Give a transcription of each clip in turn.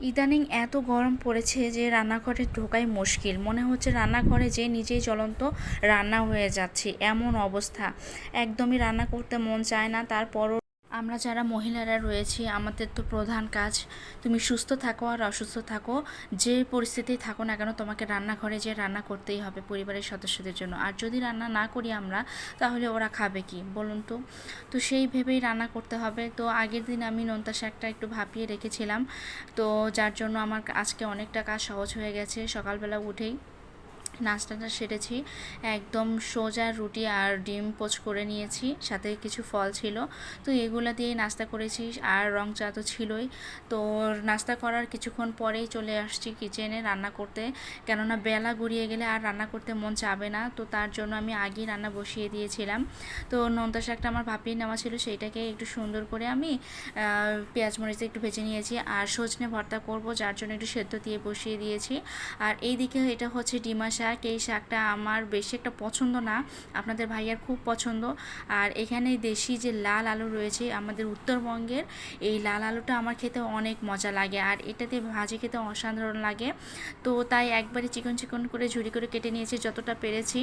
ইদানিং এত গরম পড়েছে যে রান্নাঘরে ঢোকাই মুশকিল, মনে হচ্ছে রান্নাঘরে যে নিজেই জ্বলন্ত রান্না হয়ে যাচ্ছি এমন অবস্থা। একদমই রান্না করতে মন চায় না। তারপরও আমরা যারা মহিলারা রয়েছি আমাদের তো প্রধান কাজ, তুমি সুস্থ থাকো আর অসুস্থ থাকো, যে পরিস্থিতি থাকো না কেন তোমাকে রান্নাঘরে যে রান্না করতেই হবে পরিবারের সদস্যদের জন্য। আর যদি রান্না না করি আমরা, তাহলে ওরা খাবে কি বলুন তো? তো সেই ভেবেই রান্না করতে হবে। তো আগের দিন আমি নোনতা শাকটা একটু ভাপিয়ে রেখেছিলাম, তো যার জন্য আমার আজকে অনেকটা কাজ সহজ হয়ে গেছে। সকালবেলা উঠেই নাস্তাটা সেরেছি, একদম সোজা রুটি আর ডিম পোচ করে নিয়েছি, সাথে কিছু ফল ছিল। তো এগুলো দিয়ে নাস্তা করেছি, আর রং চা তো ছিলই। তো নাস্তা করার কিছুক্ষণ পরেই চলে আসছি কিচেনে রান্না করতে, কেননা বেলা গড়িয়ে গেলে আর রান্না করতে মন চাবে না। তো তার জন্য আমি আগেই রান্না বসিয়ে দিয়েছিলাম। তো নোনতা শাকটা আমার ভাপিয়ে নেওয়া ছিল, সেইটাকে একটু সুন্দর করে আমি পেঁয়াজ মরিচ একটু ভেজে নিয়েছি। আর সজনে ভর্তা করব, যার জন্য একটু সেদ্ধ দিয়ে বসিয়ে দিয়েছি। আর এইদিকে এটা হচ্ছে ডিমা শাক। এই শাকটা আমার বেশি একটা পছন্দ না, আপনাদের ভাইয়ার খুব পছন্দ। আর এখানে দেশি যে লাল আলু রয়েছে আমাদের উত্তরবঙ্গের, এই লাল আলুটা আমার খেতে অনেক মজা লাগে, আর এটাতে ভাজি খেতে অসাধারণ লাগে। তো তাই একবারে চিকন চিকন করে ঝুরি করে কেটে নিয়েছি যতটা পেরেছি।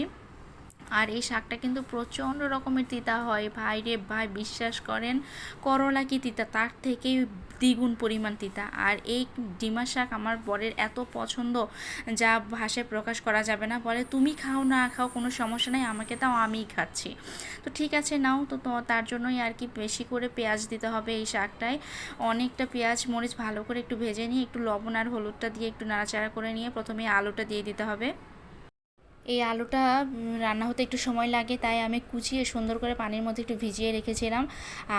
আর এই শাকটা কিন্তু প্রচণ্ড রকমের তিতা হয় ভাই রে ভাই, বিশ্বাস করেন। করলা কি তিতা, তার থেকেই দ্বিগুণ পরিমাণ তিতা। আর এই ডিমা শাক আমার বরের এত পছন্দ, যা ভাষায় প্রকাশ করা যাবে না। বলে তুমি খাও না খাও কোনো সমস্যা নেই, আমাকে তাও আমিই খাচ্ছি। তো ঠিক আছে নাও। তো তার জন্যই আর কি বেশি করে পেঁয়াজ দিতে হবে এই শাকটায়। অনেকটা পেঁয়াজ মরিচ ভালো করে একটু ভেজে নিয়ে একটু লবণ আর হলুদটা দিয়ে একটু নাড়াচাড়া করে নিয়ে প্রথমে আলুটা দিয়ে দিতে হবে। এই আলুটা রান্না হতে একটু সময় লাগে, তাই আমি কুচিয়ে সুন্দর করে পানির মধ্যে একটু ভিজিয়ে রেখেছিলাম।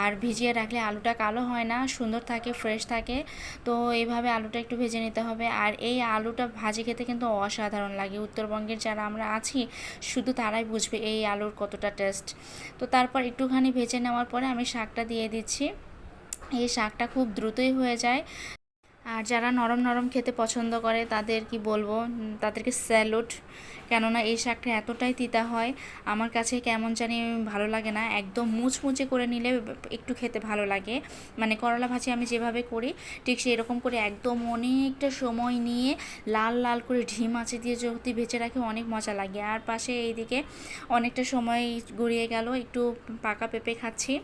আর ভিজিয়ে রাখলে আলুটা কালো হয় না, সুন্দর থাকে, ফ্রেশ থাকে। তো এইভাবে আলুটা একটু ভেজে নিতে হবে। আর এই আলুটা ভাজি খেতে কিন্তু অসাধারণ লাগে। উত্তরবঙ্গের যারা আমরা আছি শুধু তারাই বুঝবে এই আলুর কতটা টেস্ট। তো তারপর একটুখানি ভেজে নেওয়ার পরে আমি শাকটা দিয়ে দিচ্ছি। এই শাকটা খুব দ্রুতই হয়ে যায়। আর যারা নরম নরম খেতে পছন্দ করে তাদের কি বলবো, তাদেরকে স্যালুট। কেননা এই শাকটা এতটাই তিতা হয়, আমার কাছে কেমন জানি ভালো লাগে না। একদম মুচমুচে করে নিলে একটু খেতে ভালো লাগে। মানে করলা ভাজি আমি যেভাবে করি ঠিক সেই রকম করে একদম অনেকটা সময় নিয়ে লাল লাল করে ঢিম আঁচে দিয়ে যদি ভেজে রাখি অনেক মজা লাগে। আর পাশে এইদিকে অনেকটা সময় গড়িয়ে গেল, একটু পাকা পেঁপে খাচ্ছি।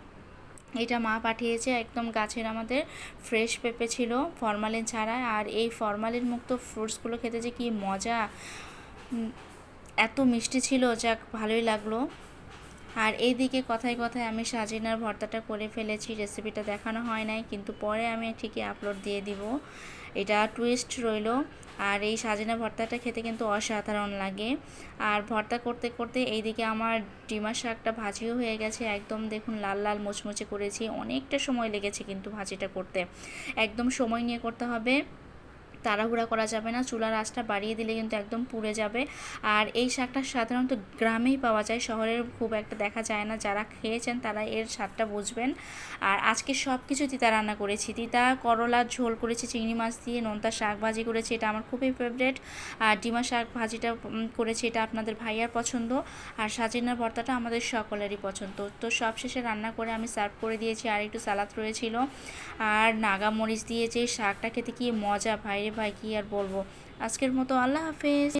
এটা মা পাঠিয়েছে, একদম গাছের আমাদের ফ্রেশ পেঁপে ছিল, ফরমালিন ছাড়া। আর এই ফরমালিন মুক্ত ফ্রুটসগুলো খেতে যে কী মজা, এত মিষ্টি ছিল, যাক ভালোই লাগলো। আর এইদিকে কথায় কথায় আমি সাজিনার ভর্তাটা করে ফেলেছি, রেসিপিটা দেখানো হয় নাই, কিন্তু পরে আমি ঠিকই আপলোড দিয়ে দিব, এটা টুইস্ট রইল। আর এই সাজিনা ভর্তাটা খেতে কিন্তু অসাধারণ লাগে। আর ভর্তা করতে করতে এইদিকে আমার ডিমার শাকটা ভাজিও হয়ে গেছে, একদম দেখুন লাল লাল মুচমুচে করেছি। অনেকটা সময় লেগেছে কিন্তু ভাজিটা করতে, একদম সময় নিয়ে করতে হবে, তাড়াহুড়া করা যাবে না। চুলার আঁচটা বাড়িয়ে দিলে কিন্তু একদম পুড়ে যাবে। আর এই শাকটা সাধারণত গ্রামেই পাওয়া যায়, শহরের খুব একটা দেখা যায় না। যারা খেয়েছেন তারা এর স্বাদটা বুঝবেন। আর আজকে সব কিছু তিতা রান্না করেছি, তিতা করলার ঝোল করেছি চিংড়ি মাছ দিয়ে, নোনতা শাক ভাজি করেছি, এটা আমার খুবই ফেভারেট। আর ডিমা শাক ভাজিটা করেছি, এটা আপনাদের ভাইয়ার পছন্দ। আর সাজিনার ভর্তাটা আমাদের সকলেরই পছন্দ। তো সব শেষে রান্না করে আমি সার্ভ করে দিয়েছি, আর একটু সালাদ রয়েছিল। আর নাগা মরিচ দিয়ে যে শাকটা খেতে কি মজা ভাই রে ভাই, কি আর বলবো। আজকের মতো আল্লাহ হাফেজ।